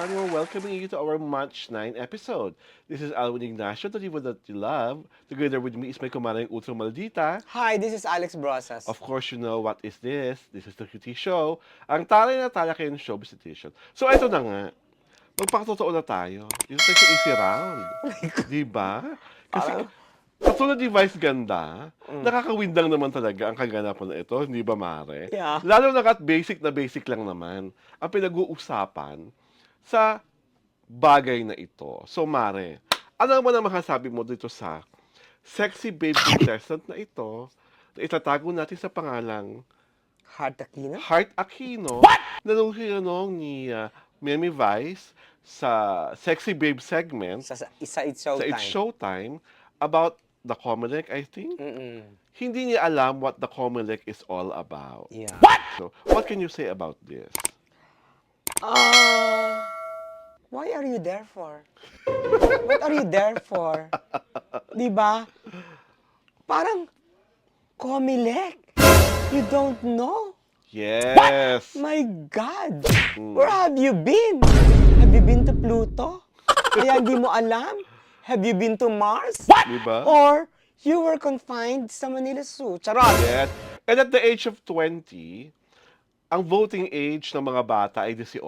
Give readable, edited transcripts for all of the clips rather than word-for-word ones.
everyone. We're welcoming you to our March 9 episode. This is Alwin Ignacio, the diva that you love. Together with me is my kumaring Utso Maldita. Hi, this is Alex Brosas. Of course, you know what is this. This is the QT Show. Ang talay na talakayan show visitation. So, ito na nga. Magpakatotoo na tayo. Dito tayo sa easy round. Di ba? Kasi, Parang, katulad ni Vice Ganda, nakakawindang naman talaga ang kaganapan na ito, hindi ba, Mare? Yeah. Lalo na kat basic na basic lang naman ang pinag-uusapan sa bagay na ito. So, Mare, ano naman ang makasabi mo dito sa sexy babe contestant na ito na itatago natin sa pangalang Heart Aquino? Heart Aquino na nung hinanong ni Memi Vice sa Sexy Babe segment Sa It's sa Showtime. It's Showtime about the Comelec, I think. Mm-mm. Hindi niya alam what the Comelec is all about. Yeah. So, what can you say about this? Why are you there for? What are you there for? Di ba? Parang, Comelec. You don't know? Yes! My God! Where have you been? Have you been to Pluto? Kaya hindi mo alam? Have you been to Mars? Diba? Or you were confined sa Manila Zoo? Charot! Yes. And at the age of 20, ang voting age ng mga bata ay 18.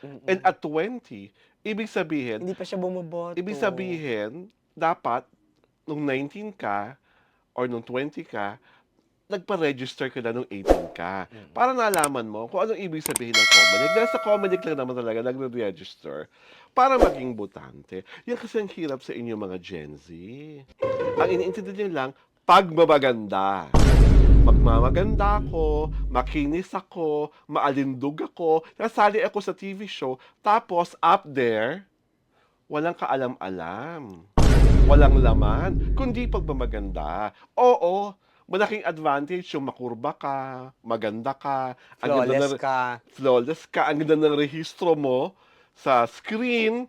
And at 20, ibig sabihin, Hindi pa siya bumoboto. dapat, nung 19 ka, or nung 20 ka, nagpa-register ka na nung 18 ka. Para nalaman mo kung anong ibig sabihin ng Comelec. Dahil sa Comelec lang naman talaga nagre-register para maging botante. Yan kasi ang hirap sa inyo mga Gen Z. Ang iniintindi nyo lang, pagmamaganda. Magmamaganda ako, makinis ako, maalindog ako, nasali ako sa TV show, tapos up there, walang kaalam-alam. Walang laman, kundi pagmamaganda. Oo, malaking advantage yung makurba ka, maganda ka, flawless ka, ang ganda ng rehistro mo sa screen.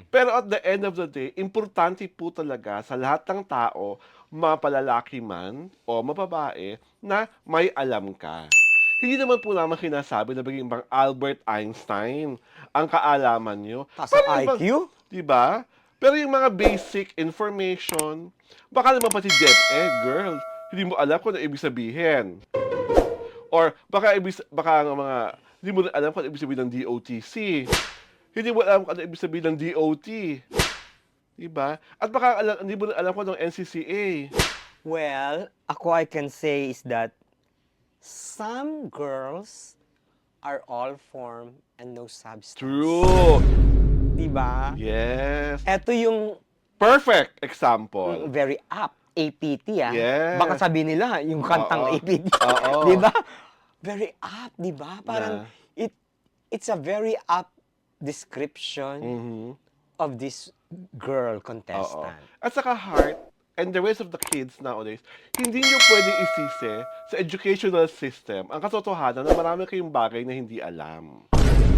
Pero at the end of the day, importante po talaga sa lahat ng tao, mapalalaki man o mababae, na may alam ka. Hindi naman po naman kinasabi na maging bang Albert Einstein ang kaalaman nyo. Taas ang IQ? Diba? Pero yung mga basic information, baka naman pati DepEd, girl, hindi mo alam kung ano ibig sabihin. Or baka hindi mo alam kung ano ibig sabihin ng DOTC. Hindi mo alam kung ano ibig sabihin ng DOT. Diba? At baka hindi mo alam kung ano NCCA. Well, ako I can say is that some girls are all form and no substance. True. Diba? Yes. Ito yung Perfect example. very apt, APT Yes. Baka sabihin nila, yung kantang Oo. APT. Oo. Diba? Very apt, diba? Parang, it's a very apt description of this girl Oo. contestant. At saka Heart and the rest of the kids nowadays, hindi nyo pwedeng isisi sa educational system ang katotohanan na marami kayong bagay na hindi alam.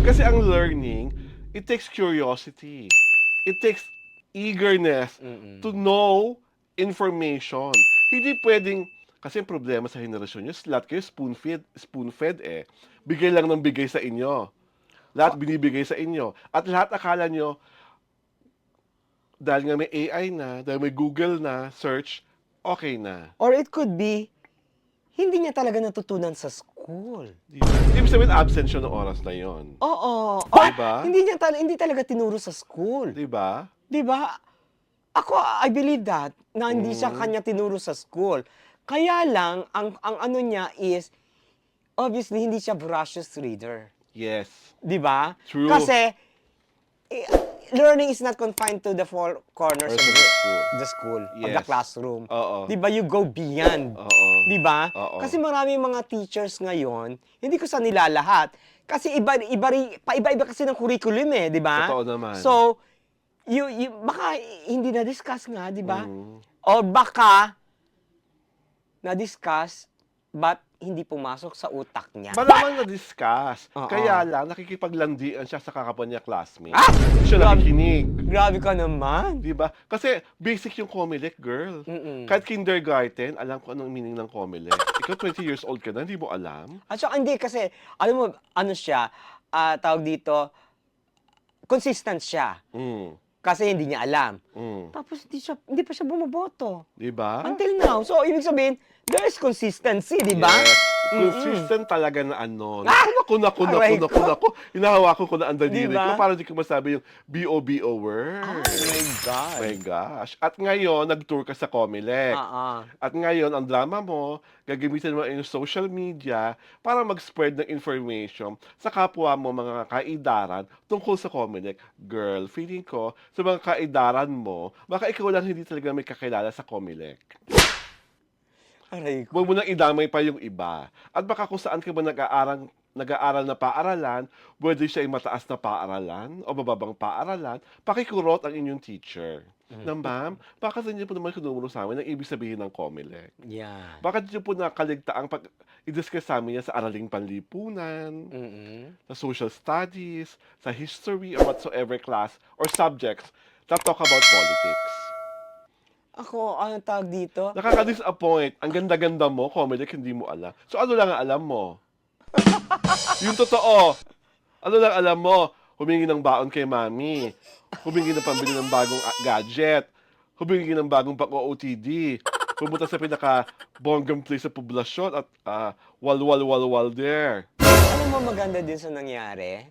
Kasi ang learning, it takes curiosity. It takes eagerness to know information. Hindi pwedeng, kasi ang problema sa henerasyon nyo, lahat kayo spoon-fed eh. Bigay lang ng bigay sa inyo. Lahat binibigay sa inyo. At lahat akala nyo, dahil nga may AI na, dahil may Google na, search, okay na. Or it could be, hindi niya talaga natutunan sa school. Diba? Ibig sabihin, absent siya ng oras na yon. Oo. Or Diba? hindi talaga tinuro sa school. Diba? Diba? Ako, I believe that, na hindi siya kanya tinuro sa school. Kaya lang, ang ano niya is, obviously, hindi siya voracious reader. Yes. Diba? True. Kasi, learning is not confined to the four corners of the school, of the Yes. classroom. Oo. Diba? You go beyond. Oo. Diba? Oo. Kasi maraming mga teachers ngayon, hindi ko sa nilalahat. Kasi iba-iba kasi ng curriculum eh, di ba? Totoo naman. So, baka hindi na-discuss nga, di ba? O baka na-discuss, but hindi pumasok sa utak niya. Malamang na-discuss. Oo. Kaya lang, nakikipaglandian siya sa kakapwa niya classmate. Hindi siya nakikinig. Grabe ka naman. Diba? Kasi basic yung Comelec, girl. Kahit kindergarten, alam ko anong meaning ng Comelec. Ikaw 20 years old ka na, hindi mo alam? At saka hindi kasi, alam mo, ano siya, tawag dito, consistent siya. Mm. Kasi hindi niya alam. Mm. Tapos hindi pa siya bumoboto. Di ba? Until now. So, ibig sabihin, there is consistency, di ba? Yes. Mm-mm. Consistent talaga na ano. Ah! Naku. Aray ko. Hinahawakan ko na ang daliri Diba? ko para di ko masabi yung B-O-B-O word. Oh my God. My gosh. At ngayon, nag-tour ka sa Comelec. At ngayon, ang drama mo, gagamitin mo yung social media para mag-spread ng information sa kapwa mo mga kaidaran tungkol sa Comelec. Girl, feeling ko, sa mga kaidaran mo, baka ikaw lang hindi talaga may kakilala sa Comelec. Aray ko. Huwag mo nang idamay pa yung iba. At baka kung saan ka ba nag-aaral na paaralan, whether siya ay mataas na paaralan o bababang paaralan, pakikurot ang inyong teacher. Na ma'am, baka sa inyo po naman kinumuro sa amin ang ibig sabihin ng Comelec. Yeah. Baka dito po nakaligtaang i-discuss sa amin yan sa araling panlipunan, sa social studies, sa history, or whatsoever class or subjects that talk about politics. Ako, anong tawag dito? Nakaka-disappoint. Ang ganda-ganda mo, Comelec, hindi mo alam. So ano lang ang alam mo? Yung totoo. Ano lang alam mo? Humingi ng baon kay mami. Humingi ng pambili ng bagong gadget. Humingi ng bagong pang-OOTD. Pumunta sa pinaka-bonggang place sa poblasyon at wal there. Alam mo maganda din sa nangyari?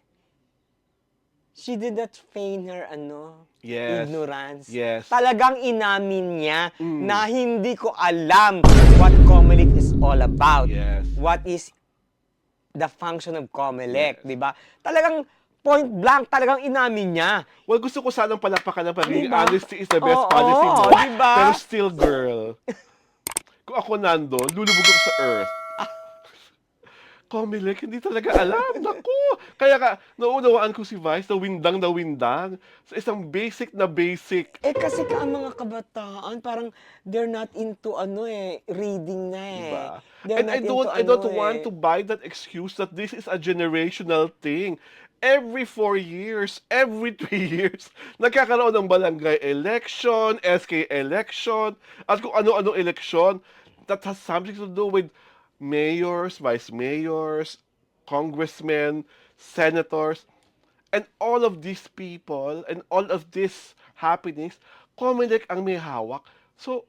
She did not feign her, Yes. ignorance. Yes. Talagang inamin niya na hindi ko alam what Comelec is all about. Yes. What is the function of Comelec, Yes. di ba? Talagang point blank, talagang inamin niya. Well, gusto ko sanang palakpakan ng pagiging Diba? honesty is the best Oo, policy mo. diba? Pero still, girl, kung ako nandun, lulubog ako sa earth. Comelec, hindi talaga alam. Naku! Kaya ka, naunawaan ko si Vice, na windang, sa isang basic na basic. Kasi ang mga kabataan, parang they're not into reading na eh. Diba? They're And not I don't want to buy that excuse that this is a generational thing. Every 4 years, every 3 years, nagkakaroon ng barangay election, SK election, at kung ano-ano election that has something to do with mayors, vice mayors, congressmen, senators, and all of these people and all of these happenings, Comelec ang may hawak. So,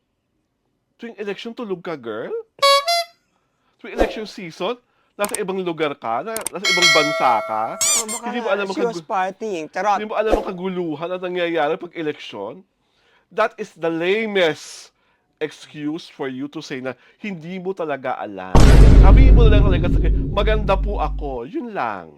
tuwing election, tulog ka, girl? Tuwing election season, nasa ibang lugar ka, nasa ibang bansa ka, Baka hindi mo alam she was partying. Charot. hindi mo alam ang kaguluhan at nangyayari pag election. That is the lamest excuse for you to say na hindi mo talaga alam. Sabihin mo na lang talaga sa maganda po ako. Yun lang.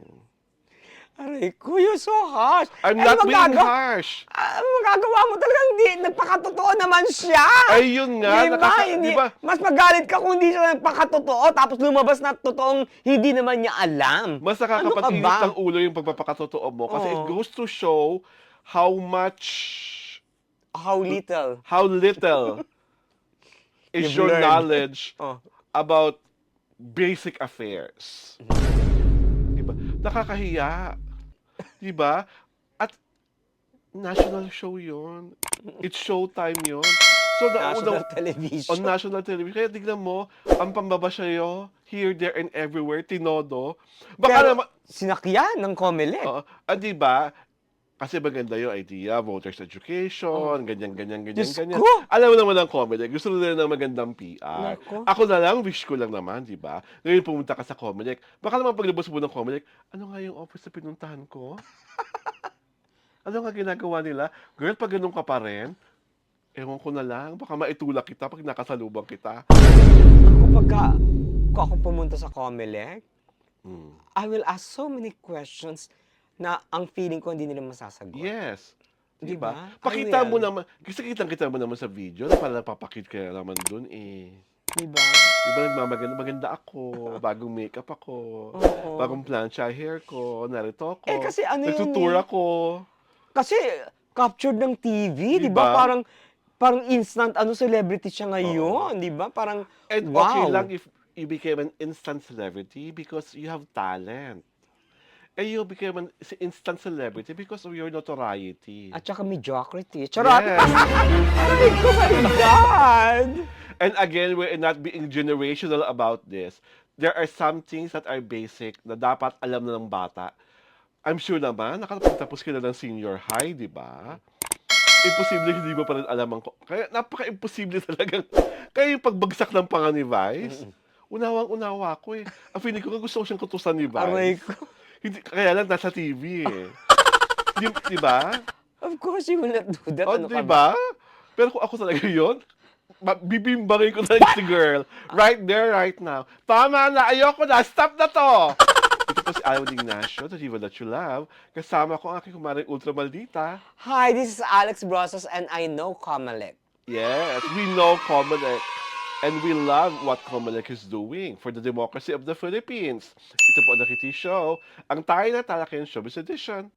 Aray ko, you're so harsh. I'm Eh, not ano being magagawa- harsh. Ano magagawa mo talagang hindi, nagpakatotoo naman siya. Ay, yun nga. Diba? Hindi, diba? mas magalit ka kung hindi siya nagpakatotoo tapos lumabas na totoong hindi naman niya alam. Mas Ano ka nakakapag-init ba? ng ulo yung pagpapakatotoo mo kasi it Oo. goes to show how much, How little. how little is You've your learned. knowledge Oh. about basic affairs. Diba? Nakakahiya. Diba? At national show yon. It's showtime yon. So, National on television. national television. Kaya tignan mo, ang pambabasyayo, here, there, and everywhere, tinodo. Baka Pero naman, sinakyan ng Comelec. diba? Kasi maganda yung idea, voters education, ganyan. Diyos Ganyan. ko! Alam mo naman ang Comelec, gusto nila ng magandang PR. Nako. Ako na lang, wish ko lang naman, di ba? Ngayon pumunta ka sa Comelec, baka naman paglabas mo ng Comelec, ano nga yung office na pinuntahan ko? Ano nga ginagawa nila? Girl, pag ganun ka pa rin, ewan ko na lang, baka maitulak kita pag nakasalubang kita. Kung ako pumunta sa Comelec, I will ask so many questions na ang feeling ko hindi nila masasagot. Yes. Diba? Diba? Pakita I will. mo naman, kasi kita mo naman sa video na parang papakit ka naman dun eh. Diba? Diba maganda ako, bagong makeup ako, Oo. bagong plancha hair ko, narito ako, Kasi ano yun nagtutour eh. ako. Kasi captured ng TV, di Diba? ba? Parang instant celebrity siya ngayon, di ba? Parang And wow. okay lang if you became an instant celebrity because you have talent. And you became an instant celebrity because of your notoriety. At saka mediocrity. Charot! Yes. Ay, oh my God! And again, we're not being generational about this. There are some things that are basic na dapat alam na ng bata. I'm sure naman, nakapagtapos ka na ng senior high, di ba? Imposible hindi mo pa rin alam ang... Kaya napaka-imposible talagang... Kaya yung pagbagsak ng panga ni Vice, unawang-unawa ko eh. Ang feeling ko nga gusto ko siyang kutusan ni Aray Vice. ko. Hindi, kaya lang nasa TV eh. Di ba? Of course, you will not do that. O, Ano di ka ba? ba? Pero kung ako talaga yun, bibimbangin ko talaga si girl. Right there, right now. Tama na, ayoko na, stop na to! Ito po si Alan Ignacio, the diva that you love. Kasama ko ang aking kumaring ultra maldita. Hi, this is Alex Brosas and I know Comelec. Yes, we know Comelec. And we love what Comelec is doing for the democracy of the Philippines. Ito po ang Nakiti Show, ang tayo na Talakayan Showbiz Edition.